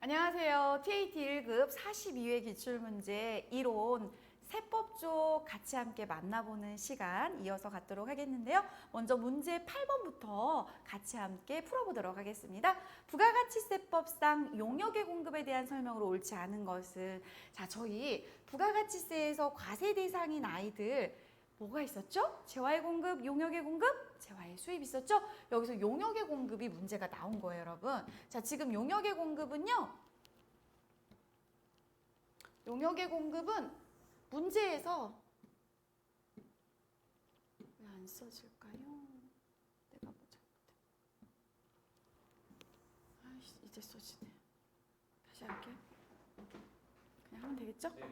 안녕하세요. TAT 1급 42회 기출문제 이론 세법 쪽 같이 함께 만나보는 시간 이어서 갖도록 하겠는데요. 먼저 문제 8번부터 같이 함께 풀어보도록 하겠습니다. 부가가치세법상 용역의 공급에 대한 설명으로 옳지 않은 것은 저희 부가가치세에서 과세 대상인 아이들 뭐가 있었죠? 재화의 공급, 용역의 공급, 재화의 수입 있었죠? 여기서 용역의 공급이 문제가 나온 거예요, 여러분. 지금 용역의 공급은요. 용역의 공급은 문제에서 왜 안 써질까요? 내가 뭐 잘못해. 아이씨, 이제 써지네. 다시 할게요. 그냥 하면 되겠죠? 네.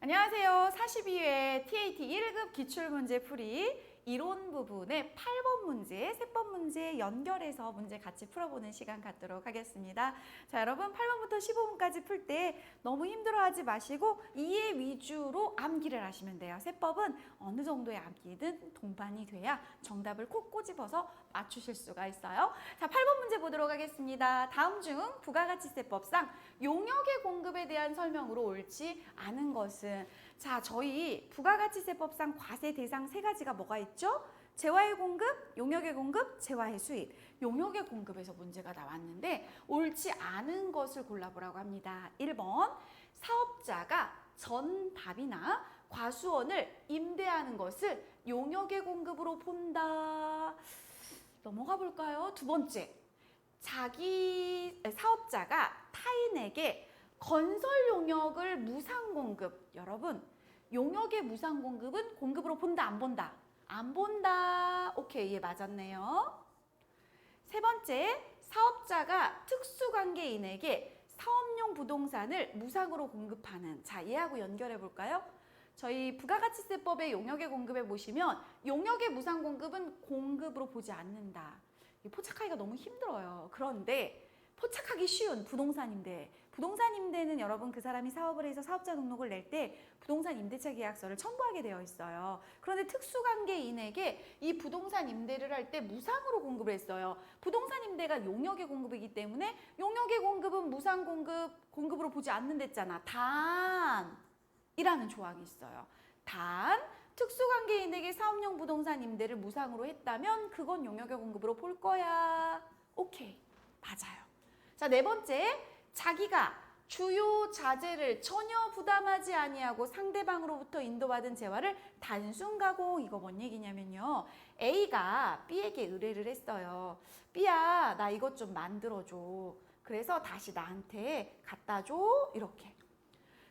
안녕하세요. 42회 TAT 1급 기출문제 풀이 이론 부분의 8번 문제, 세법 문제 연결해서 문제 같이 풀어보는 시간 갖도록 하겠습니다. 자, 여러분 8번부터 15번까지 풀 때 너무 힘들어하지 마시고 이해 위주로 암기를 하시면 돼요. 세법은 어느 정도의 암기든 동반이 돼야 정답을 콕 꼬집어서 맞추실 수가 있어요. 자, 8번 문제 보도록 하겠습니다. 다음 중 부가가치세법상 용역의 공급에 대한 설명으로 옳지 않은 것은 저희 부가가치세법상 과세 대상 세 가지가 뭐가 있죠? 재화의 공급, 용역의 공급, 재화의 수입. 용역의 공급에서 문제가 나왔는데 옳지 않은 것을 골라보라고 합니다. 1번, 사업자가 전답이나 과수원을 임대하는 것을 용역의 공급으로 본다. 넘어가 볼까요? 두 번째, 사업자가 타인에게 건설 용역을 무상 공급. 여러분, 용역의 무상 공급은 공급으로 본다, 안 본다? 안 본다. 오케이, 예, 맞았네요. 세 번째, 사업자가 특수관계인에게 사업용 부동산을 무상으로 공급하는. 얘하고 연결해 볼까요? 저희 부가가치세법의 용역의 공급에 보시면 용역의 무상 공급은 공급으로 보지 않는다. 포착하기가 너무 힘들어요. 그런데 포착하기 쉬운 부동산 임대. 부동산 임대는 여러분 그 사람이 사업을 해서 사업자 등록을 낼 때 부동산 임대차 계약서를 첨부하게 되어 있어요. 그런데 특수관계인에게 이 부동산 임대를 할 때 무상으로 공급을 했어요. 부동산 임대가 용역의 공급이기 때문에 용역의 공급은 무상 공급으로 보지 않는댔잖아. 단이라는 조항이 있어요. 단, 특수관계인에게 사업용 부동산 임대를 무상으로 했다면 그건 용역의 공급으로 볼 거야. 오케이, 맞아요. 자, 네 번째, 자기가 주요 자재를 전혀 부담하지 아니하고 상대방으로부터 인도받은 재화를 단순 가공. 이거 뭔 얘기냐면요. A가 B에게 의뢰를 했어요. B야, 나 이것 좀 만들어줘. 그래서 다시 나한테 갖다 줘. 이렇게.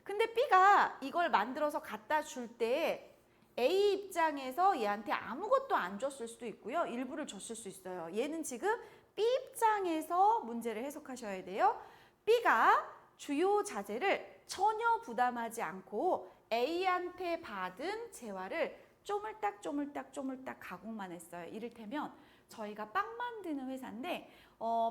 근데 B가 이걸 만들어서 갖다 줄 때 A 입장에서 얘한테 아무것도 안 줬을 수도 있고요. 일부를 줬을 수 있어요. 얘는 지금 B 입장에서 문제를 해석하셔야 돼요. B가 주요 자재를 전혀 부담하지 않고 A한테 받은 재화를 쪼물딱 가공만 했어요. 이를테면 저희가 빵 만드는 회사인데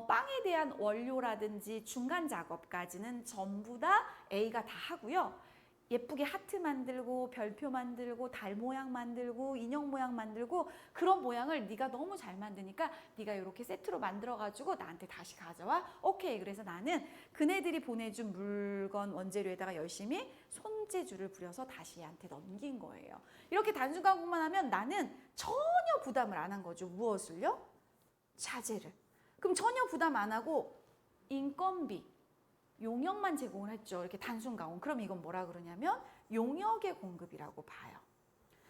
빵에 대한 원료라든지 중간 작업까지는 전부 다 A가 다 하고요. 예쁘게 하트 만들고 별표 만들고 달 모양 만들고 인형 모양 만들고 그런 모양을 네가 너무 잘 만드니까 네가 이렇게 세트로 만들어가지고 나한테 다시 가져와. 오케이. 그래서 나는 그네들이 보내준 물건 원재료에다가 열심히 손재주를 부려서 다시 얘한테 넘긴 거예요. 이렇게 단순 가공만 하면 나는 전혀 부담을 안 한 거죠. 무엇을요? 자재를. 그럼 전혀 부담 안 하고 인건비 용역만 제공을 했죠. 이렇게 단순 가공. 그럼 이건 뭐라 그러냐면 용역의 공급이라고 봐요.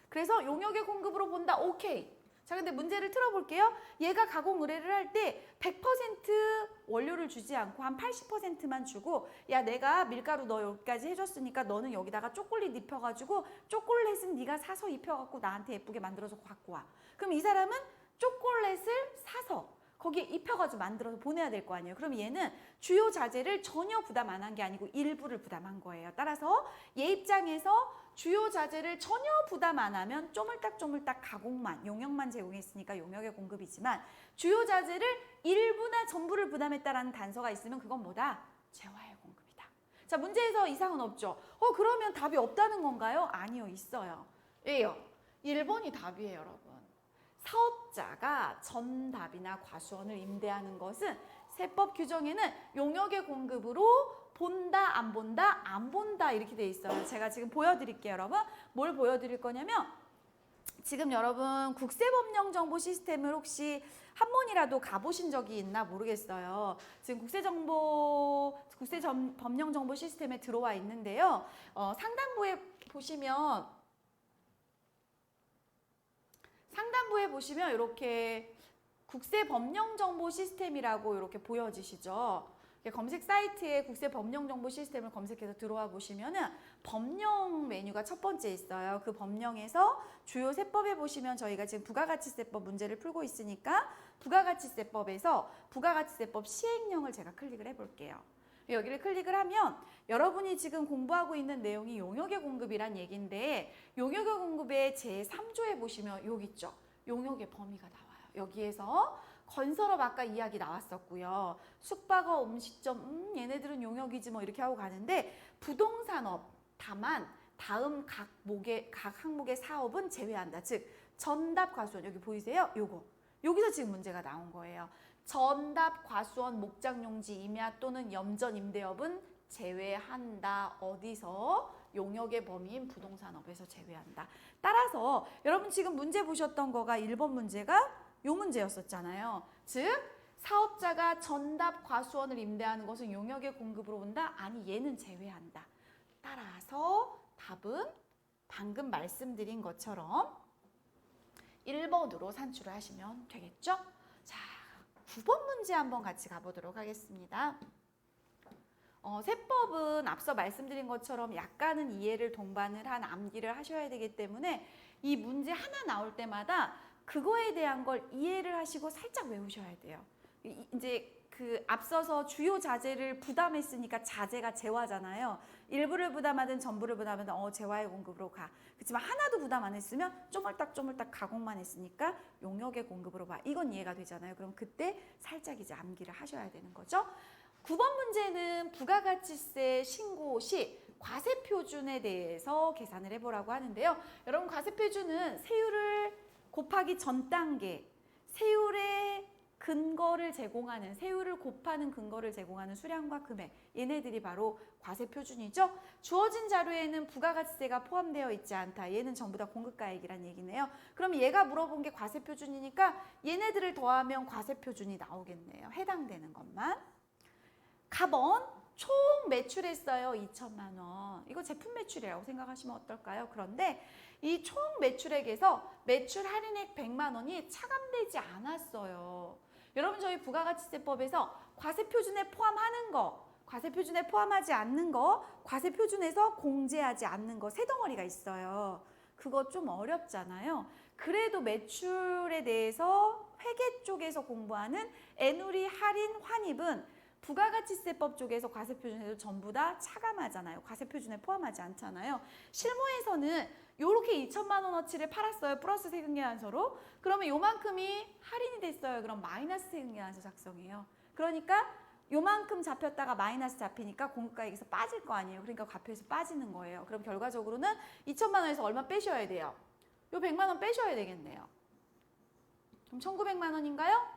그래서 용역의 공급으로 본다. 오케이. 자, 근데 문제를 틀어볼게요. 얘가 가공 의뢰를 할 때 100% 원료를 주지 않고 한 80%만 주고 야, 내가 밀가루 너 여기까지 해줬으니까 너는 여기다가 초콜릿 입혀가지고 초콜릿은 네가 사서 입혀갖고 나한테 예쁘게 만들어서 갖고 와. 그럼 이 사람은 초콜릿을 사서 거기에 입혀가지고 만들어서 보내야 될 거 아니에요. 그럼 얘는 주요 자재를 전혀 부담 안 한 게 아니고 일부를 부담한 거예요. 따라서 얘 입장에서 주요 자재를 전혀 부담 안 하면 쪼물딱 가공만, 용역만 제공했으니까 용역의 공급이지만 주요 자재를 일부나 전부를 부담했다라는 단서가 있으면 그건 뭐다? 재화의 공급이다. 자, 문제에서 이상은 없죠. 그러면 답이 없다는 건가요? 아니요, 있어요. 왜요? 1번이 답이에요, 여러분. 사업자가 전답이나 과수원을 임대하는 것은 세법 규정에는 용역의 공급으로 본다, 안 본다, 안 본다 이렇게 돼 있어요. 제가 지금 보여드릴게요, 여러분. 뭘 보여드릴 거냐면 지금 여러분 국세법령정보 시스템을 혹시 한 번이라도 가보신 적이 있나 모르겠어요. 지금 국세법령정보 시스템에 들어와 있는데요. 상단부에 보시면 이렇게 국세법령정보 시스템이라고 이렇게 보여지시죠. 검색 사이트에 국세법령정보 시스템을 검색해서 들어와 보시면은 법령 메뉴가 첫 번째 있어요. 그 법령에서 주요 세법에 보시면 저희가 지금 부가가치세법 문제를 풀고 있으니까 부가가치세법에서 부가가치세법 시행령을 제가 클릭을 해볼게요. 여기를 클릭을 하면 여러분이 지금 공부하고 있는 내용이 용역의 공급이란 얘기인데 용역의 공급의 제3조에 보시면 여기 있죠. 용역의 범위가 나와요. 여기에서 건설업 아까 이야기 나왔었고요. 숙박업, 음식점, 얘네들은 용역이지 뭐 이렇게 하고 가는데 부동산업 다만 다음 각 항목의 사업은 제외한다. 즉 전답 과수원 여기 보이세요? 여기서 지금 문제가 나온 거예요. 전답 과수원 목장용지 임야 또는 염전 임대업은 제외한다. 어디서? 용역의 범위인 부동산업에서 제외한다. 따라서 여러분 지금 문제 보셨던 거가 1번 문제가 요 문제였었잖아요. 즉 사업자가 전답 과수원을 임대하는 것은 용역의 공급으로 온다? 아니 얘는 제외한다. 따라서 답은 방금 말씀드린 것처럼 1번으로 산출을 하시면 되겠죠? 자, 9번 문제 한번 같이 가보도록 하겠습니다. 세법은 앞서 말씀드린 것처럼 약간은 이해를 동반을 한 암기를 하셔야 되기 때문에 이 문제 하나 나올 때마다 그거에 대한 걸 이해를 하시고 살짝 외우셔야 돼요. 이제 그 앞서서 주요 자재를 부담했으니까 자재가 재화잖아요. 일부를 부담하든 전부를 부담하든 재화의 공급으로 가. 그렇지만 하나도 부담 안 했으면 쪼물딱 가공만 했으니까 용역의 공급으로 봐. 이건 이해가 되잖아요. 그럼 그때 살짝 이제 암기를 하셔야 되는 거죠. 9번 문제는 부가가치세 신고 시 과세표준에 대해서 계산을 해보라고 하는데요. 여러분 과세표준은 세율을 곱하기 전 단계, 세율의 근거를 제공하는, 세율을 곱하는 근거를 제공하는 수량과 금액, 얘네들이 바로 과세표준이죠. 주어진 자료에는 부가가치세가 포함되어 있지 않다. 얘는 전부 다 공급가액이란 얘기네요. 그럼 얘가 물어본 게 과세표준이니까 얘네들을 더하면 과세표준이 나오겠네요. 해당되는 것만. 가번 총 매출했어요. 2천만 원. 이거 제품 매출이라고 생각하시면 어떨까요? 그런데 이 총 매출액에서 매출 할인액 100만 원이 차감되지 않았어요. 여러분 저희 부가가치세법에서 과세표준에 포함하는 거, 과세표준에 포함하지 않는 거, 과세표준에서 공제하지 않는 거 세 덩어리가 있어요. 그거 좀 어렵잖아요. 그래도 매출에 대해서 회계 쪽에서 공부하는 애누리 할인 환입은 부가가치세법 쪽에서 과세표준에도 전부 다 차감하잖아요. 과세표준에 포함하지 않잖아요. 실무에서는 이렇게 2천만 원어치를 팔았어요. 플러스 세금계산서로. 그러면 요만큼이 할인이 됐어요. 그럼 마이너스 세금계산서 작성해요. 그러니까 요만큼 잡혔다가 마이너스 잡히니까 공급가액에서 빠질 거 아니에요. 그러니까 과표에서 빠지는 거예요. 그럼 결과적으로는 2천만 원에서 얼마 빼셔야 돼요? 요 100만 원 빼셔야 되겠네요. 그럼 1,900만 원인가요?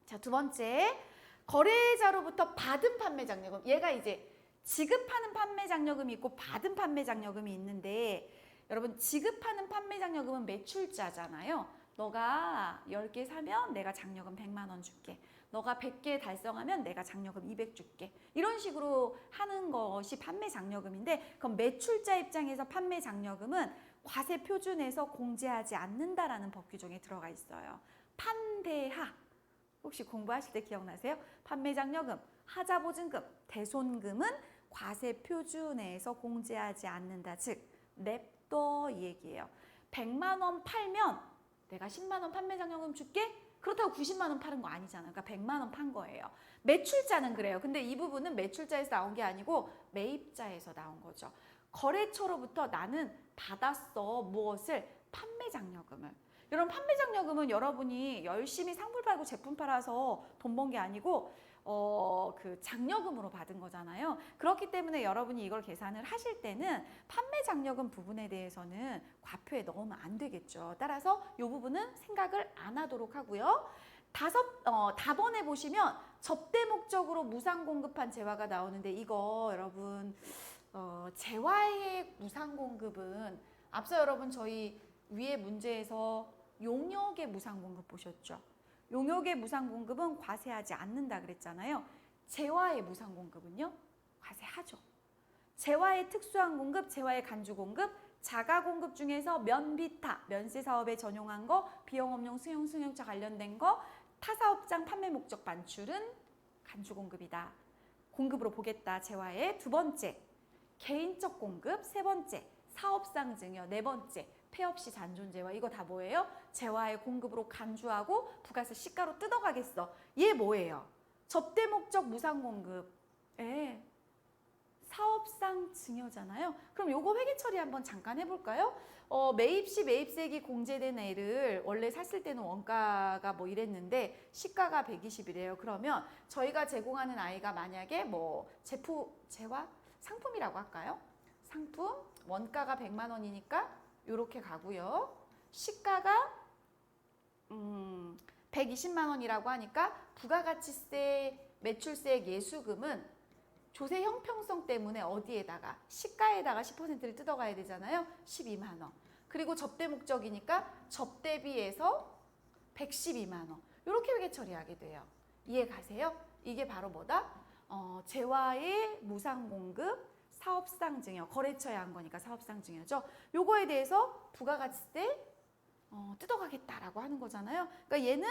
자, 두 번째. 거래자로부터 받은 판매장려금. 얘가 이제 지급하는 판매장려금이 있고 받은 판매장려금이 있는데 여러분 지급하는 판매장려금은 매출자잖아요. 너가 10개 사면 내가 장려금 100만 원 줄게. 너가 100개 달성하면 내가 장려금 200 줄게. 이런 식으로 하는 것이 판매장려금인데 그럼 매출자 입장에서 판매장려금은 과세표준에서 공제하지 않는다라는 법 규정에 들어가 있어요. 판대하. 혹시 공부하실 때 기억나세요? 판매장려금, 하자보증금, 대손금은 과세표준에서 공제하지 않는다. 즉 냅둬 이 얘기예요. 100만 원 팔면 내가 10만 원 판매장려금 줄게? 그렇다고 90만 원 파는 거 아니잖아요. 그러니까 100만 원 판 거예요. 매출자는 그래요. 근데 이 부분은 매출자에서 나온 게 아니고 매입자에서 나온 거죠. 거래처로부터 나는 받았어. 무엇을? 판매장려금을. 여러분 판매장려금은 여러분이 열심히 상품 팔고 제품 팔아서 돈 번 게 아니고 그 장려금으로 받은 거잖아요. 그렇기 때문에 여러분이 이걸 계산을 하실 때는 판매장려금 부분에 대해서는 과표에 넣으면 안 되겠죠. 따라서 이 부분은 생각을 안 하도록 하고요. 답원에 보시면 접대 목적으로 무상 공급한 재화가 나오는데 이거 여러분 재화의 무상 공급은 앞서 여러분 저희 위에 문제에서 용역의 무상 공급 보셨죠? 용역의 무상 공급은 과세하지 않는다 그랬잖아요. 재화의 무상 공급은요? 과세하죠. 재화의 특수한 공급, 재화의 간주 공급, 자가 공급 중에서 면비타, 면세 사업에 전용한 거, 비용업용 승용차 관련된 거, 타사업장 판매 목적 반출은 간주 공급이다. 공급으로 보겠다. 재화의 두 번째, 개인적 공급, 세 번째, 사업상 증여, 네 번째, 폐업 시 잔존 재화. 이거 다 뭐예요? 재화의 공급으로 간주하고 부가세 시가로 뜯어가겠어. 얘 뭐예요? 접대 목적 무상 공급. 예. 사업상 증여잖아요. 그럼 요거 회계 처리 한번 잠깐 해볼까요? 매입 시 매입세액이 공제된 애를 원래 샀을 때는 원가가 뭐 이랬는데 시가가 120이래요. 그러면 저희가 제공하는 아이가 만약에 뭐 재화? 상품이라고 할까요? 상품 원가가 100만 원이니까 요렇게 가고요. 시가가 120만 원이라고 하니까 부가가치세, 매출세액, 예수금은 조세 형평성 때문에 어디에다가 시가에다가 10%를 뜯어가야 되잖아요. 12만 원. 그리고 접대 목적이니까 접대비에서 112만 원. 이렇게 회계 처리하게 돼요. 이해 가세요? 이게 바로 뭐다? 재화의 무상 공급, 사업상 증여, 거래처에 한 거니까 사업상 증여죠. 요거에 대해서 부가가치세 뜯어가겠다라고 하는 거잖아요. 그러니까 얘는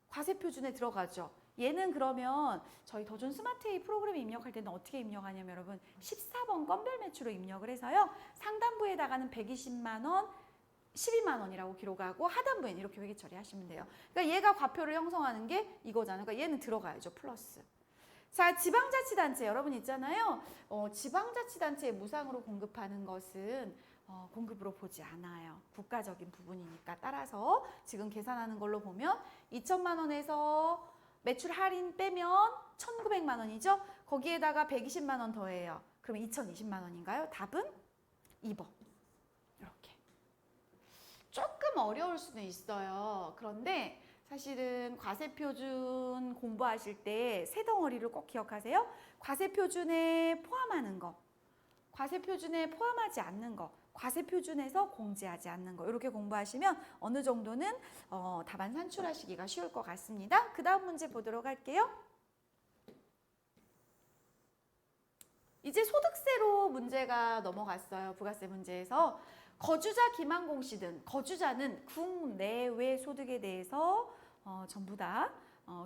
과세 표준에 들어가죠. 얘는 그러면 저희 더존 스마트A 프로그램에 입력할 때는 어떻게 입력하냐면 여러분 14번 건별 매출로 입력을 해서요. 상단부에다가는 120만 원, 12만 원이라고 기록하고 하단부에는 이렇게 회계 처리하시면 돼요. 그러니까 얘가 과표를 형성하는 게 이거잖아요. 그러니까 얘는 들어가야죠. 플러스. 자, 지방자치단체 여러분 있잖아요. 지방자치단체에 무상으로 공급하는 것은 공급으로 보지 않아요. 국가적인 부분이니까. 따라서 지금 계산하는 걸로 보면 2천만 원에서 매출 할인 빼면 1,900만 원이죠. 거기에다가 120만 원 더해요. 그러면 2,020만 원인가요? 답은 2번. 이렇게. 조금 어려울 수는 있어요. 그런데 사실은 과세표준 공부하실 때 세 덩어리를 꼭 기억하세요. 과세표준에 포함하는 거, 과세표준에 포함하지 않는 거, 과세표준에서 공제하지 않는 거 이렇게 공부하시면 어느 정도는 답안 산출하시기가 쉬울 것 같습니다. 그 다음 문제 보도록 할게요. 이제 소득세로 문제가 넘어갔어요. 부가세 문제에서. 거주자 김항공 씨 등 거주자는 국내외 소득에 대해서 전부 다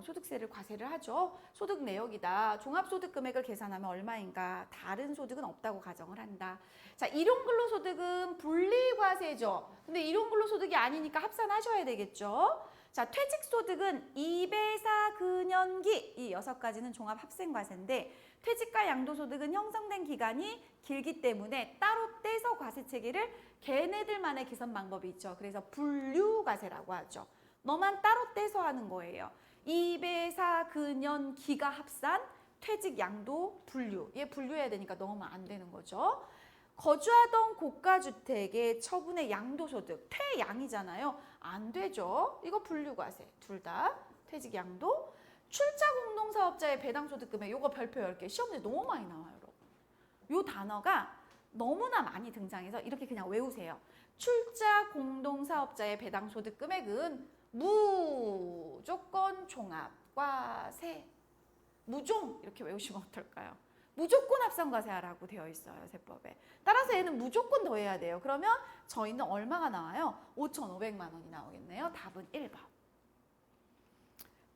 소득세를 과세를 하죠. 소득 내역이다. 종합소득 금액을 계산하면 얼마인가. 다른 소득은 없다고 가정을 한다. 자, 일용근로소득은 분리과세죠. 근데 일용근로소득이 아니니까 합산하셔야 되겠죠. 자, 퇴직소득은 2배사 근연기 이 6가지는 종합합생과세인데 퇴직과 양도소득은 형성된 기간이 길기 때문에 따로 떼서 과세체계를 걔네들만의 계산 방법이 있죠. 그래서 분류과세라고 하죠. 너만 따로 떼서 하는 거예요. 2배사 근연기가 합산, 퇴직, 양도, 분류. 얘 분류해야 되니까 넣으면 안 되는 거죠. 거주하던 고가주택의 처분의 양도소득, 퇴양이잖아요. 안 되죠. 이거 분류과세. 둘 다. 퇴직, 양도. 출자공동사업자의 배당소득금액. 요거 별표 10개. 시험에 너무 많이 나와요, 여러분. 요 단어가 너무나 많이 등장해서 이렇게 그냥 외우세요. 출자공동사업자의 배당소득금액은 무조건 종합과세. 무종 이렇게 외우시면 어떨까요? 무조건 합산과세하라고 되어 있어요. 세법에. 따라서 얘는 무조건 더해야 돼요. 그러면 저희는 얼마가 나와요? 5,500만 원이 나오겠네요. 답은 1번.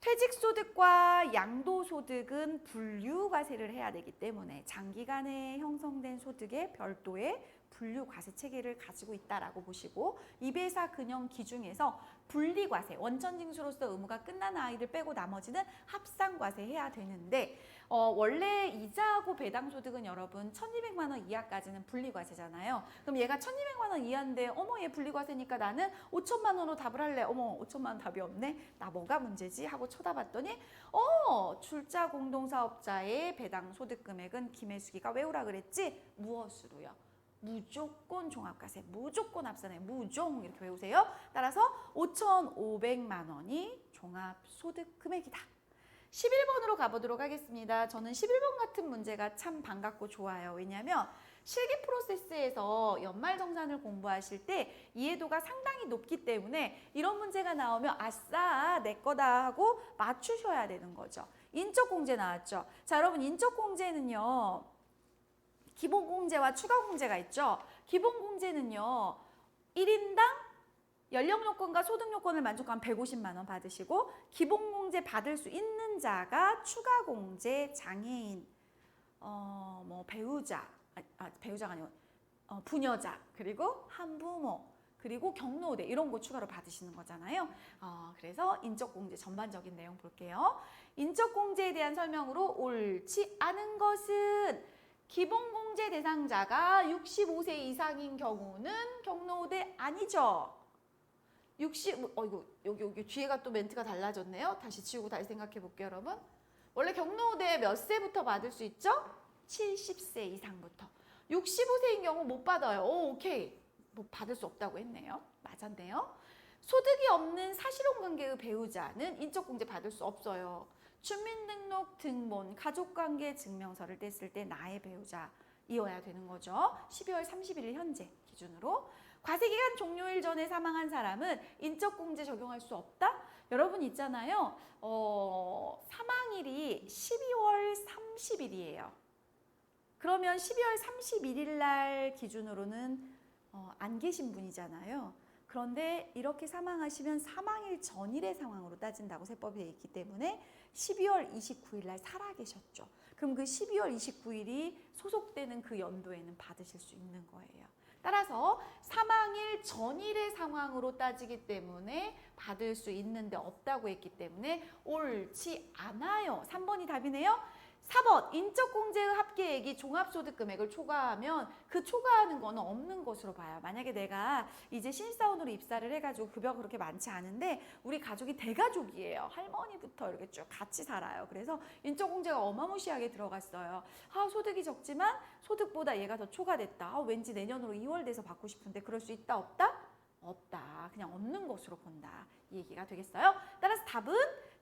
퇴직소득과 양도소득은 분류과세를 해야 되기 때문에 장기간에 형성된 소득의 별도의 분류과세 체계를 가지고 있다라고 보시고 2배사 근영 기준에서 분리과세, 원천징수로서 의무가 끝난 아이들 빼고 나머지는 합산과세 해야 되는데 원래 이자하고 배당소득은 여러분 1,200만 원 이하까지는 분리과세잖아요. 그럼 얘가 1,200만 원 이하인데 어머 얘 분리과세니까 나는 5천만 원으로 답을 할래. 어머 5천만 원 답이 없네. 나 뭐가 문제지? 하고 쳐다봤더니 출자공동사업자의 배당소득금액은 김혜숙이가 외우라 그랬지? 무엇으로요? 무조건 종합과세, 무조건 합산해, 무종 이렇게 외우세요. 따라서 5,500만 원이 종합소득 금액이다. 11번으로 가보도록 하겠습니다. 저는 11번 같은 문제가 참 반갑고 좋아요. 왜냐하면 실기 프로세스에서 연말정산을 공부하실 때 이해도가 상당히 높기 때문에 이런 문제가 나오면 아싸 내 거다 하고 맞추셔야 되는 거죠. 인적공제 나왔죠. 자, 여러분 인적공제는요. 기본공제와 추가공제가 있죠. 기본공제는요. 1인당 연령요건과 소득요건을 만족하면 150만 원 받으시고 기본공제 받을 수 있는 자가 추가공제, 장애인, 뭐 배우자, 배우자가 아니고 부녀자, 그리고 한부모, 그리고 경로대 이런 거 추가로 받으시는 거잖아요. 그래서 인적공제 전반적인 내용 볼게요. 인적공제에 대한 설명으로 옳지 않은 것은 기본공제 대상자가 65세 이상인 경우는 경로대 아니죠. 이거 여기 뒤에가 또 멘트가 달라졌네요. 다시 지우고 다시 생각해 볼게요, 여러분. 원래 경로대 몇 세부터 받을 수 있죠? 70세 이상부터. 65세인 경우 못 받아요. 오케이. 뭐 받을 수 없다고 했네요. 맞았네요. 소득이 없는 사실혼 관계의 배우자는 인적공제 받을 수 없어요. 주민등록 등본, 가족관계 증명서를 뗐을 때 나의 배우자이어야 되는 거죠. 12월 31일 현재 기준으로. 과세기간 종료일 전에 사망한 사람은 인적공제 적용할 수 없다? 여러분 있잖아요. 사망일이 12월 30일이에요. 그러면 12월 31일 날 기준으로는 안 계신 분이잖아요. 그런데 이렇게 사망하시면 사망일 전일의 상황으로 따진다고 세법이 되어 있기 때문에 12월 29일 날 살아계셨죠. 그럼 그 12월 29일이 소속되는 그 연도에는 받으실 수 있는 거예요. 따라서 사망일 전일의 상황으로 따지기 때문에 받을 수 있는데 없다고 했기 때문에 옳지 않아요. 3번이 답이네요. 4번 인적공제의 합계액이 종합소득금액을 초과하면 그 초과하는 거는 없는 것으로 봐요. 만약에 내가 이제 신입사원으로 입사를 해가지고 급여가 그렇게 많지 않은데 우리 가족이 대가족이에요. 할머니부터 이렇게 쭉 같이 살아요. 그래서 인적공제가 어마무시하게 들어갔어요. 소득이 적지만 소득보다 얘가 더 초과됐다. 왠지 내년으로 2월 돼서 받고 싶은데 그럴 수 있다 없다? 없다. 그냥 없는 것으로 본다. 이 얘기가 되겠어요. 따라서 답은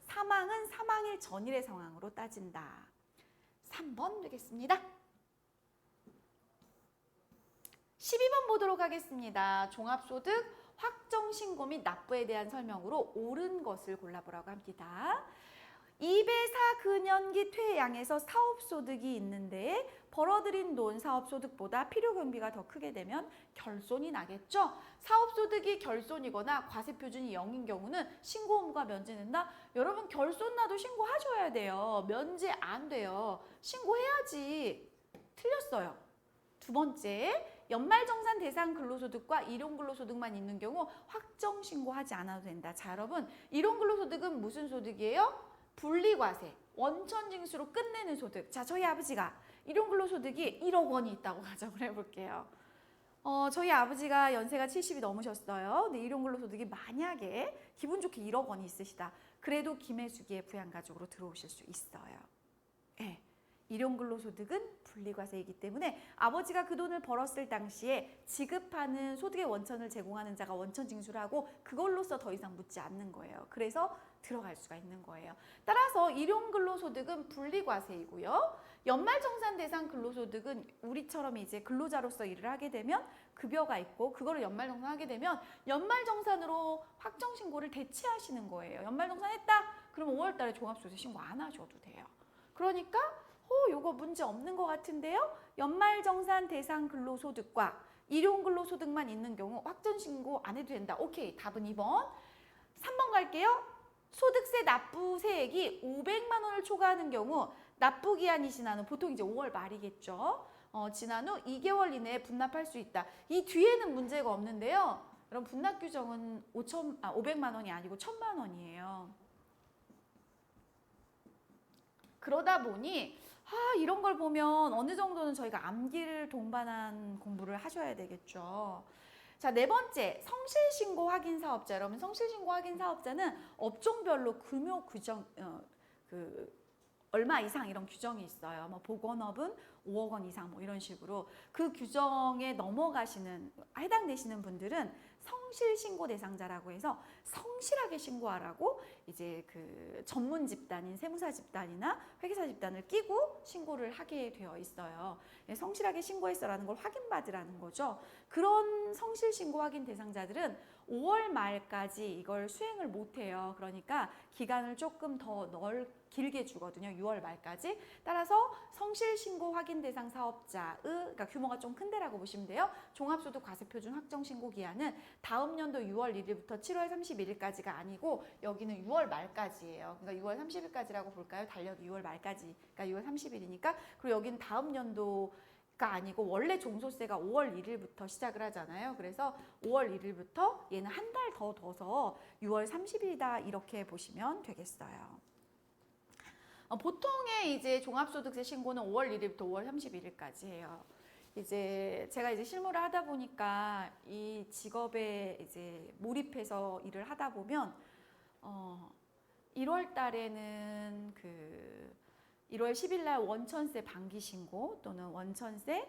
사망은 사망일 전일의 상황으로 따진다. 3번 되겠습니다. 12번 보도록 하겠습니다. 종합소득 확정신고 및 납부에 대한 설명으로 옳은 것을 골라보라고 합니다. 2배사 근연기 퇴양에서 사업소득이 있는데 벌어들인 돈 사업소득보다 필요경비가 더 크게 되면 결손이 나겠죠. 사업소득이 결손이거나 과세표준이 0인 경우는 신고 의무가 면제된다. 여러분 결손 나도 신고하셔야 돼요. 면제 안 돼요. 신고해야지. 틀렸어요. 두 번째, 연말정산 대상 근로소득과 일용근로소득만 있는 경우 확정신고하지 않아도 된다. 자, 여러분 일용근로소득은 무슨 소득이에요? 분리과세, 원천징수로 끝내는 소득. 자, 저희 아버지가 일용근로소득이 1억 원이 있다고 가정을 해볼게요. 저희 아버지가 연세가 70이 넘으셨어요. 근데 일용근로소득이 만약에 기분 좋게 1억 원이 있으시다. 그래도 김혜수기의 부양가족으로 들어오실 수 있어요. 네. 일용근로소득은 분리과세이기 때문에 아버지가 그 돈을 벌었을 당시에 지급하는 소득의 원천을 제공하는 자가 원천징수를 하고 그걸로써 더 이상 묻지 않는 거예요. 그래서 들어갈 수가 있는 거예요. 따라서 일용근로소득은 분리과세이고요. 연말정산 대상 근로소득은 우리처럼 이제 근로자로서 일을 하게 되면 급여가 있고 그거를 연말정산하게 되면 연말정산으로 확정신고를 대체하시는 거예요. 연말정산했다? 그러면 5월 달에 종합소득 신고 안 하셔도 돼요. 그러니까 요거 문제 없는 것 같은데요. 연말정산 대상 근로소득과 일용근로소득만 있는 경우 확정신고 안 해도 된다. 오케이, 답은 2번. 3번 갈게요. 소득세 납부세액이 500만 원을 초과하는 경우 납부기한이 지난 후 보통 이제 5월 말이겠죠. 지난 후 2개월 이내에 분납할 수 있다. 이 뒤에는 문제가 없는데요. 여러분 분납 규정은 500만 원이 아니고 1000만 원이에요. 그러다 보니 이런 걸 보면 어느 정도는 저희가 암기를 동반한 공부를 하셔야 되겠죠. 자, 네 번째, 성실신고 확인 사업자. 여러분, 성실신고 확인 사업자는 업종별로 금요 규정, 얼마 이상 이런 규정이 있어요. 뭐 보건업은 5억 원 이상 뭐 이런 식으로 그 규정에 넘어가시는 해당되시는 분들은 성실 신고 대상자라고 해서 성실하게 신고하라고 이제 그 전문 집단인 세무사 집단이나 회계사 집단을 끼고 신고를 하게 되어 있어요. 성실하게 신고했어라는 걸 확인받으라는 거죠. 그런 성실 신고 확인 대상자들은 5월 말까지 이걸 수행을 못해요. 그러니까 기간을 조금 더 길게 주거든요. 6월 말까지. 따라서 성실 신고 확인 대상 사업자의 그러니까 규모가 좀 큰 데라고 보시면 돼요. 종합소득 과세표준 확정 신고 기한은 다음 연도 6월 1일부터 7월 31일까지가 아니고 여기는 6월 말까지예요. 그러니까 6월 30일까지라고 볼까요? 달력이 6월 말까지. 그러니까 6월 30일이니까. 그리고 여기는 다음 연도가 아니고 원래 종소세가 5월 1일부터 시작을 하잖아요. 그래서 5월 1일부터 얘는 한 달 더 둬서 6월 30일이다 이렇게 보시면 되겠어요. 보통의 이제 종합소득세 신고는 5월 1일부터 5월 31일까지 해요. 이제 제가 이제 실무를 하다 보니까 이 직업에 이제 몰입해서 일을 하다 보면 1월 달에는 그 1월 10일 날 원천세 반기 신고 또는 원천세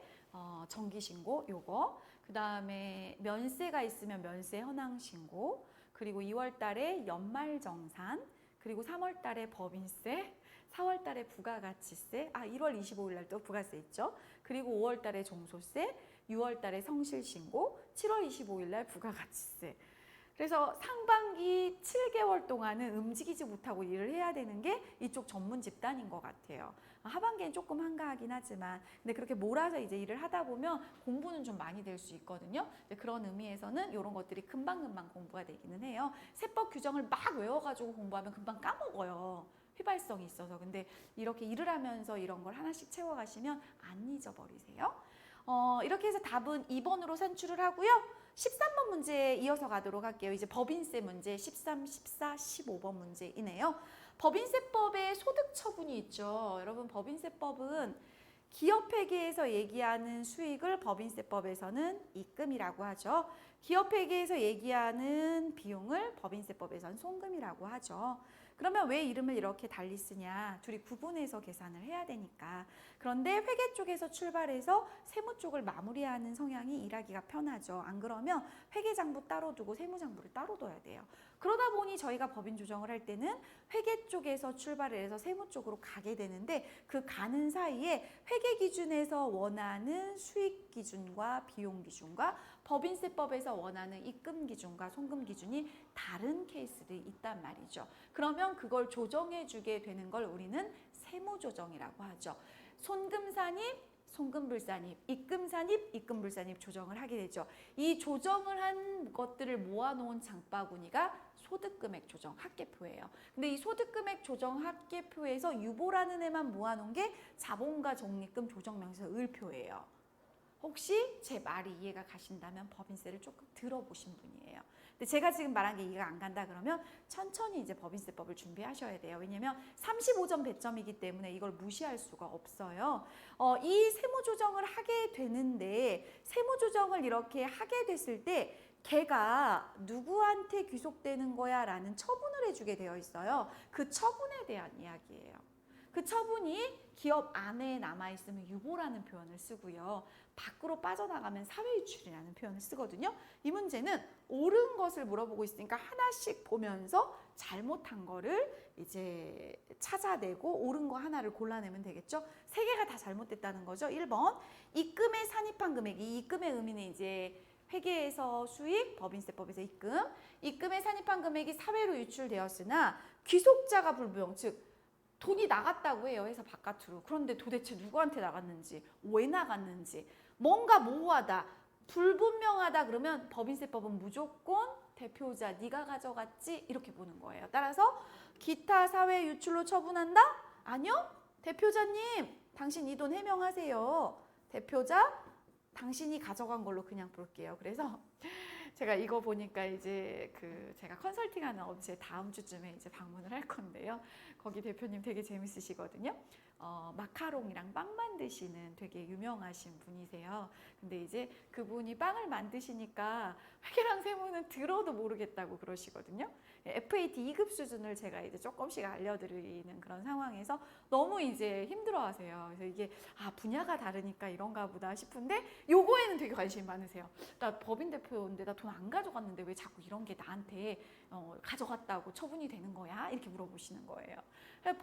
정기 신고 요거 그다음에 면세가 있으면 면세 현황 신고 그리고 2월 달에 연말 정산 그리고 3월 달에 법인세 4월 달에 부가가치세, 1월 25일 날 또 부가세 있죠. 그리고 5월 달에 종소세, 6월 달에 성실신고, 7월 25일 날 부가가치세. 그래서 상반기 7개월 동안은 움직이지 못하고 일을 해야 되는 게 이쪽 전문 집단인 것 같아요. 하반기엔 조금 한가하긴 하지만 근데 그렇게 몰아서 이제 일을 하다 보면 공부는 좀 많이 될 수 있거든요. 그런 의미에서는 이런 것들이 금방금방 공부가 되기는 해요. 세법 규정을 막 외워가지고 공부하면 금방 까먹어요. 휘발성이 있어서. 근데 이렇게 일을 하면서 이런 걸 하나씩 채워가시면 안 잊어버리세요. 이렇게 해서 답은 2번으로 산출을 하고요. 13번 문제에 이어서 가도록 할게요. 이제 법인세 문제 13, 14, 15번 문제이네요. 법인세법에 소득 처분이 있죠. 여러분 법인세법은 기업회계에서 얘기하는 수익을 법인세법에서는 입금이라고 하죠. 기업회계에서 얘기하는 비용을 법인세법에서는 송금이라고 하죠. 그러면 왜 이름을 이렇게 달리 쓰냐? 둘이 구분해서 계산을 해야 되니까. 그런데 회계 쪽에서 출발해서 세무 쪽을 마무리하는 성향이 일하기가 편하죠. 안 그러면 회계장부 따로 두고 세무장부를 따로 둬야 돼요. 그러다 보니 저희가 법인 조정을 할 때는 회계 쪽에서 출발을 해서 세무 쪽으로 가게 되는데 그 가는 사이에 회계 기준에서 원하는 수익 기준과 비용 기준과 법인세법에서 원하는 입금 기준과 송금 기준이 다른 케이스들이 있단 말이죠. 그러면 그걸 조정해 주게 되는 걸 우리는 세무조정이라고 하죠. 손금산입, 송금불산입, 입금산입, 입금불산입 조정을 하게 되죠. 이 조정을 한 것들을 모아놓은 장바구니가 소득금액 조정 합계표예요. 근데 이 소득금액 조정 합계표에서 유보라는 애만 모아놓은 게 자본가 적립금 조정명세서 을표예요. 혹시 제 말이 이해가 가신다면 법인세를 조금 들어보신 분이에요. 근데 제가 지금 말한 게 이해가 안 간다 그러면 천천히 이제 법인세법을 준비하셔야 돼요. 왜냐면 35점 배점이기 때문에 이걸 무시할 수가 없어요. 이 세무조정을 하게 되는데 세무조정을 이렇게 하게 됐을 때 걔가 누구한테 귀속되는 거야 라는 처분을 해주게 되어 있어요. 그 처분에 대한 이야기예요. 그 처분이 기업 안에 남아있으면 유보라는 표현을 쓰고요. 밖으로 빠져나가면 사회유출이라는 표현을 쓰거든요. 이 문제는 옳은 것을 물어보고 있으니까 하나씩 보면서 잘못한 거를 이제 찾아내고 옳은 거 하나를 골라내면 되겠죠. 세 개가 다 잘못됐다는 거죠. 1번, 입금에 산입한 금액. 이 입금의 의미는 이제 회계에서 수익, 법인세법에서 입금. 입금에 산입한 금액이 사회로 유출되었으나 귀속자가 불부용, 즉 돈이 나갔다고 해요. 회사 바깥으로. 그런데 도대체 누구한테 나갔는지, 왜 나갔는지, 뭔가 모호하다, 불분명하다 그러면 법인세법은 무조건 대표자 네가 가져갔지 이렇게 보는 거예요. 따라서 기타 사회 유출로 처분한다? 아니요. 대표자님, 당신 이 돈 해명하세요. 대표자, 당신이 가져간 걸로 그냥 볼게요. 그래서 제가 이거 보니까 이제 제가 컨설팅하는 업체 다음 주쯤에 이제 방문을 할 건데요. 거기 대표님 되게 재밌으시거든요. 마카롱이랑 빵 만드시는 되게 유명하신 분이세요. 근데 이제 그분이 빵을 만드시니까 회계랑 세무는 들어도 모르겠다고 그러시거든요. FAT 2급 수준을 제가 이제 조금씩 알려드리는 그런 상황에서 너무 이제 힘들어하세요. 그래서 이게 분야가 다르니까 이런가 보다 싶은데 요거에는 되게 관심이 많으세요. 나 법인 대표인데 나 돈 안 가져갔는데 왜 자꾸 이런 게 나한테 가져갔다고 처분이 되는 거야? 이렇게 물어보시는 거예요.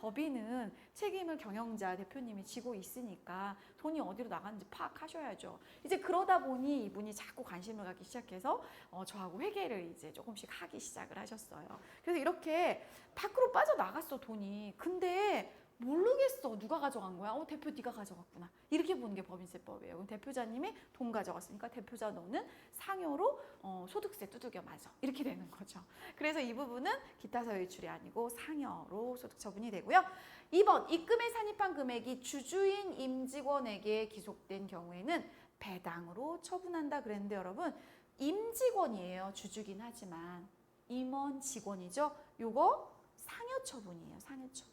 법인은 책임을 경영자 대표님이 지고 있으니까 돈이 어디로 나갔는지 파악하셔야죠. 이제 그러다 보니 이분이 자꾸 관심을 갖기 시작해서 저하고 회계를 이제 조금씩 하기 시작을 하셨어요. 그래서 이렇게 밖으로 빠져나갔어, 돈이. 근데 모르겠어, 누가 가져간 거야? 대표 네가 가져갔구나. 이렇게 보는 게 법인세법이에요. 그럼 대표자님이 돈 가져갔으니까 대표자 너는 상여로 소득세 두들겨 맞아. 이렇게 되는 거죠. 그래서 이 부분은 기타 사유출이 아니고 상여로 소득 처분이 되고요. 2번, 입금에 산입한 금액이 주주인 임직원에게 기속된 경우에는 배당으로 처분한다 그랬는데 여러분, 임직원이에요. 주주긴 하지만 임원 직원이죠. 요거 상여 처분이에요. 상여 처분.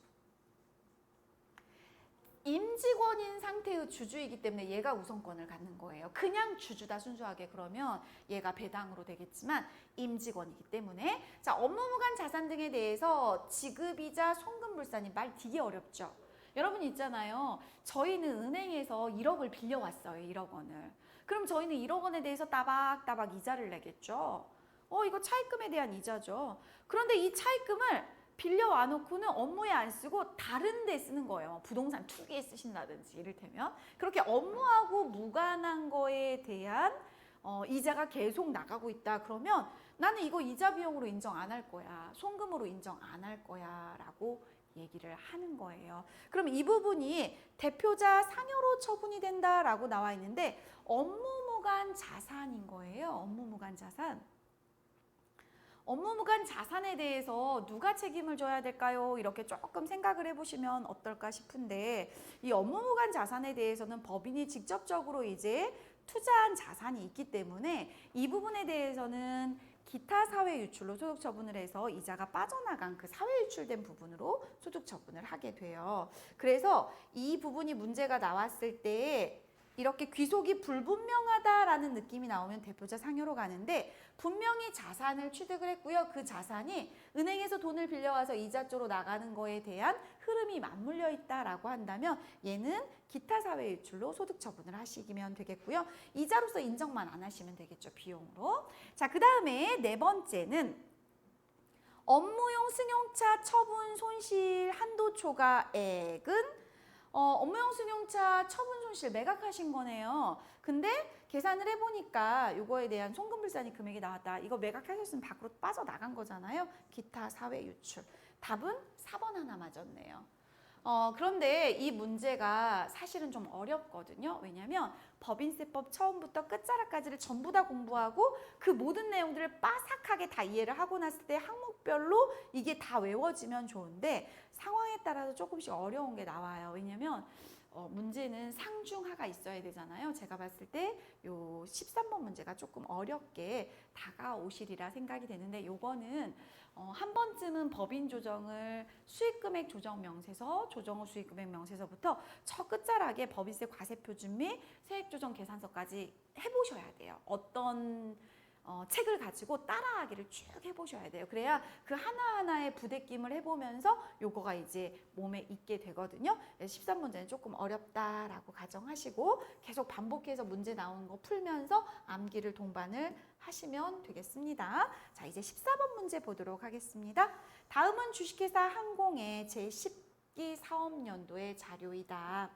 임직원인 상태의 주주이기 때문에 얘가 우선권을 갖는 거예요. 그냥 주주다 순수하게 그러면 얘가 배당으로 되겠지만 임직원이기 때문에. 자, 업무무관 자산 등에 대해서 지급이자 송금불산이 말 되게 어렵죠. 여러분 있잖아요. 저희는 은행에서 1억을 빌려왔어요. 1억 원을. 그럼 저희는 1억 원에 대해서 따박따박 이자를 내겠죠. 이거 차입금에 대한 이자죠. 그런데 이 차입금을 빌려와 놓고는 업무에 안 쓰고 다른 데 쓰는 거예요. 부동산 투기에 쓰신다든지 이를테면. 그렇게 업무하고 무관한 거에 대한 이자가 계속 나가고 있다 그러면 나는 이거 이자 비용으로 인정 안 할 거야. 송금으로 인정 안 할 거야 라고 얘기를 하는 거예요. 그럼 이 부분이 대표자 상여로 처분이 된다라고 나와 있는데 업무무관 자산인 거예요. 업무무관 자산. 업무무관 자산에 대해서 누가 책임을 져야 될까요? 이렇게 조금 생각을 해보시면 어떨까 싶은데 이 업무무관 자산에 대해서는 법인이 직접적으로 이제 투자한 자산이 있기 때문에 이 부분에 대해서는 기타 사회유출로 소득처분을 해서 이자가 빠져나간 그 사회유출된 부분으로 소득처분을 하게 돼요. 그래서 이 부분이 문제가 나왔을 때 이렇게 귀속이 불분명하다라는 느낌이 나오면 대표자 상여로 가는데 분명히 자산을 취득을 했고요. 그 자산이 은행에서 돈을 빌려와서 이자조로 나가는 거에 대한 흐름이 맞물려 있다라고 한다면 얘는 기타 사회유출로 소득처분을 하시면 되겠고요. 이자로서 인정만 안 하시면 되겠죠. 비용으로. 자, 그 다음에 네 번째는 업무용 승용차 처분 손실 한도 초과액은 업무용 승용차 처분 손실 매각하신 거네요. 근데 계산을 해보니까 이거에 대한 송금불산이 금액이 나왔다. 이거 매각하셨으면 밖으로 빠져나간 거잖아요. 기타 사회유출. 답은 4번 하나 맞았네요. 그런데 이 문제가 사실은 좀 어렵거든요. 왜냐하면 법인세법 처음부터 끝자락까지를 전부 다 공부하고 그 모든 내용들을 빠삭하게 다 이해를 하고 났을 때 항목별로 이게 다 외워지면 좋은데 상황에 따라서 조금씩 어려운 게 나와요. 왜냐하면 문제는 상중하가 있어야 되잖아요. 제가 봤을 때 요 13번 문제가 조금 어렵게 다가오시리라 생각이 되는데 요거는 한 번쯤은 법인 조정을 수익금액 조정 명세서, 조정 후 수익금액 명세서부터 저 끝자락에 법인세 과세표준 및 세액조정 계산서까지 해보셔야 돼요. 어떤 책을 가지고 따라하기를 쭉 해보셔야 돼요. 그래야 그 하나하나의 부대낌을 해보면서 요거가 이제 몸에 있게 되거든요. 13문제는 조금 어렵다라고 가정하시고 계속 반복해서 문제 나오는 거 풀면서 암기를 동반을 하시면 되겠습니다. 자, 이제 14번 문제 보도록 하겠습니다. 다음은 주식회사 항공의 제10기 사업연도의 자료이다.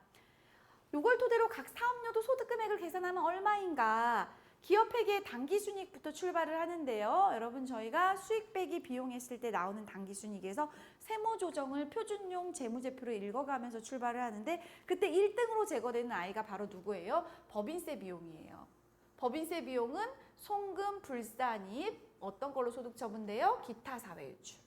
요걸 토대로 각 사업연도 소득금액을 계산하면 얼마인가? 기업회계의 당기순이익부터 출발을 하는데요. 여러분 저희가 수익 빼기 비용 했을 때 나오는 당기순이익에서 세무조정을 표준용 재무제표로 읽어가면서 출발을 하는데 그때 1등으로 제거되는 아이가 바로 누구예요? 법인세 비용이에요. 법인세 비용은 송금, 불산입, 어떤 걸로 소득처분돼요? 기타 사회유출.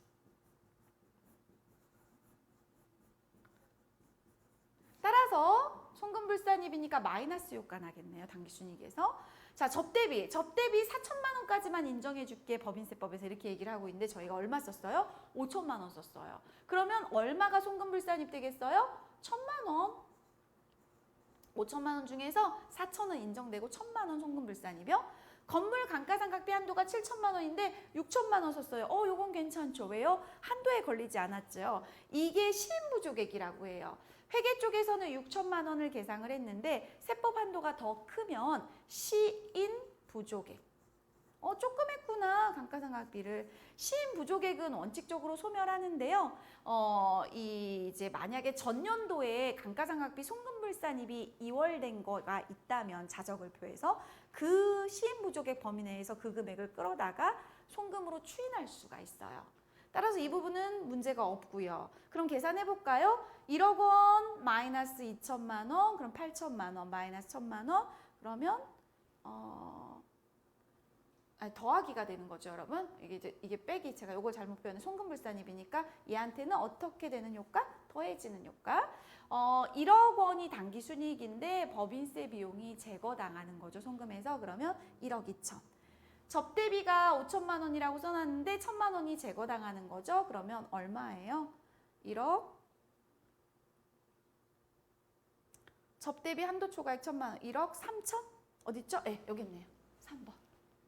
따라서 송금불산입이니까 마이너스 효과 나겠네요. 당기순이익에서. 자, 접대비 4천만 원까지만 인정해 줄게. 법인세법에서 이렇게 얘기를 하고 있는데 저희가 얼마 썼어요? 5천만 원 썼어요. 그러면 얼마가 송금불산입 되겠어요? 1천만 원. 5천만 원 중에서 4천 원 인정되고 1천만 원 송금불산입이요. 건물 감가상각비 한도가 7천만 원인데 6천만 원 썼어요. 요건 괜찮죠. 왜요? 한도에 걸리지 않았죠. 이게 시인부조객이라고 해요. 회계 쪽에서는 6천만 원을 계상을 했는데 세법 한도가 더 크면 시인부조객. 조금 했구나. 감가상각비를. 시인부조객은 원칙적으로 소멸하는데요. 이제 만약에 전년도에 감가상각비 송금불산입이 이월된 거가 있다면 자적을표에서 그 시인부조객 범위 내에서 그 금액을 끌어다가 송금으로 추인할 수가 있어요. 따라서 이 부분은 문제가 없고요. 그럼 계산해 볼까요? 1억 원 마이너스 2천만 원, 그럼 8천만 원 마이너스 1천만 원, 그러면 더하기가 되는 거죠, 여러분. 이게 빼기, 제가 이걸 잘못 표현해. 송금불산입이니까 얘한테는 어떻게 되는 효과? 더해지는 효과. 1억 원이 당기순이익인데 법인세 비용이 제거당하는 거죠, 송금에서. 그러면 1억 2천. 접대비가 5천만 원이라고 써놨는데 1천만 원이 제거당하는 거죠. 그러면 얼마예요? 1억. 접대비 한도 초과액 1천만 원. 1억 3천? 어딨죠? 네, 여기 있네요. 3번.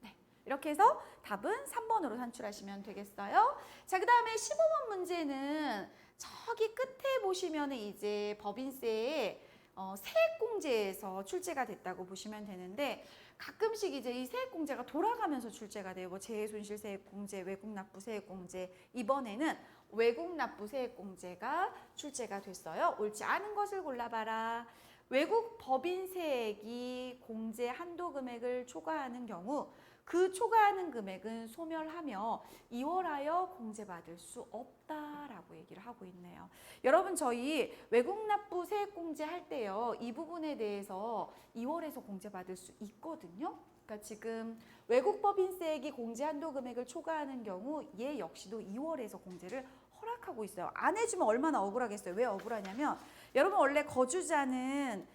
네. 이렇게 해서 답은 3번으로 산출하시면 되겠어요. 자, 그 다음에 15번 문제는 저기 끝에 보시면 이제 법인세의 세액공제에서 출제가 됐다고 보시면 되는데 가끔씩 이제 이 세액공제가 돌아가면서 출제가 돼요. 뭐 재해손실세액공제, 외국납부세액공제. 이번에는 외국납부세액공제가 출제가 됐어요. 옳지 않은 것을 골라봐라. 외국 법인세액이 공제 한도 금액을 초과하는 경우 그 초과하는 금액은 소멸하며 이월하여 공제받을 수 없다라고 얘기를 하고 있네요. 여러분 저희 외국납부 세액공제 할 때요. 이 부분에 대해서 2월에서 공제받을 수 있거든요. 그러니까 지금 외국법인세액이 공제 한도 금액을 초과하는 경우 얘 역시도 2월에서 공제를 허락하고 있어요. 안 해주면 얼마나 억울하겠어요. 왜 억울하냐면 여러분 원래 거주자는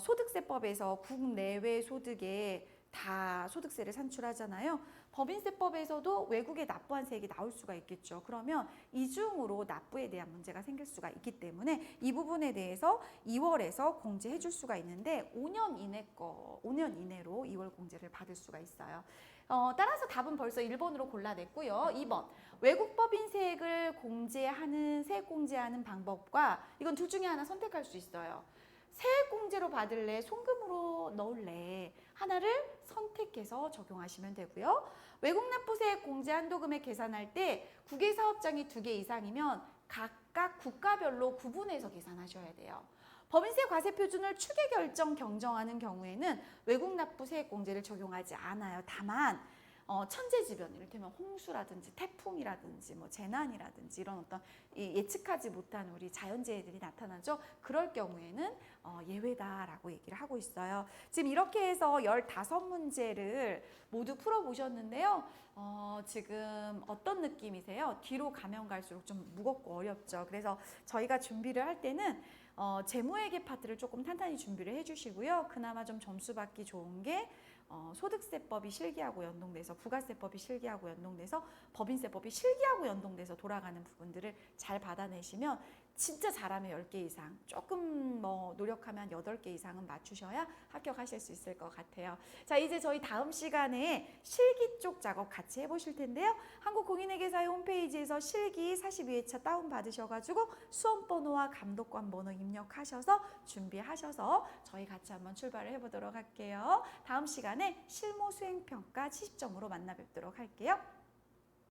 소득세법에서 국내외 소득에 다 소득세를 산출하잖아요. 법인세법에서도 외국에 납부한 세액이 나올 수가 있겠죠. 그러면 이중으로 납부에 대한 문제가 생길 수가 있기 때문에 이 부분에 대해서 2월에서 공제해 줄 수가 있는데 5년 이내로 2월 공제를 받을 수가 있어요. 따라서 답은 벌써 1번으로 골라냈고요. 2번 외국 법인세액을 공제하는 세액 공제하는 방법과 이건 둘 중에 하나 선택할 수 있어요. 세액공제로 받을래? 송금으로 넣을래? 하나를 선택해서 적용하시면 되고요. 외국납부세액 공제 한도 금액 계산할 때 국외사업장이 2개 이상이면 각각 국가별로 구분해서 계산하셔야 돼요. 법인세 과세 표준을 추계 결정 경정하는 경우에는 외국납부세액 공제를 적용하지 않아요. 다만 천재지변, 이를테면 홍수라든지 태풍이라든지 뭐 재난이라든지 이런 어떤 예측하지 못한 우리 자연재해들이 나타나죠. 그럴 경우에는 예외다라고 얘기를 하고 있어요. 지금 이렇게 해서 15문제를 모두 풀어보셨는데요. 지금 어떤 느낌이세요? 뒤로 가면 갈수록 좀 무겁고 어렵죠. 그래서 저희가 준비를 할 때는 재무회계 파트를 조금 탄탄히 준비를 해주시고요. 그나마 좀 점수 받기 좋은 게 소득세법이 실기하고 연동돼서 부가세법이 실기하고 연동돼서 법인세법이 실기하고 연동돼서 돌아가는 부분들을 잘 받아내시면 진짜 잘하면 10개 이상, 조금 뭐 노력하면 8개 이상은 맞추셔야 합격하실 수 있을 것 같아요. 자, 이제 저희 다음 시간에 실기 쪽 작업 같이 해보실 텐데요. 한국공인회계사의 홈페이지에서 실기 42회차 다운받으셔가지고 수험번호와 감독관 번호 입력하셔서 준비하셔서 저희 같이 한번 출발을 해보도록 할게요. 다음 시간에 실무 수행평가 70점으로 만나 뵙도록 할게요.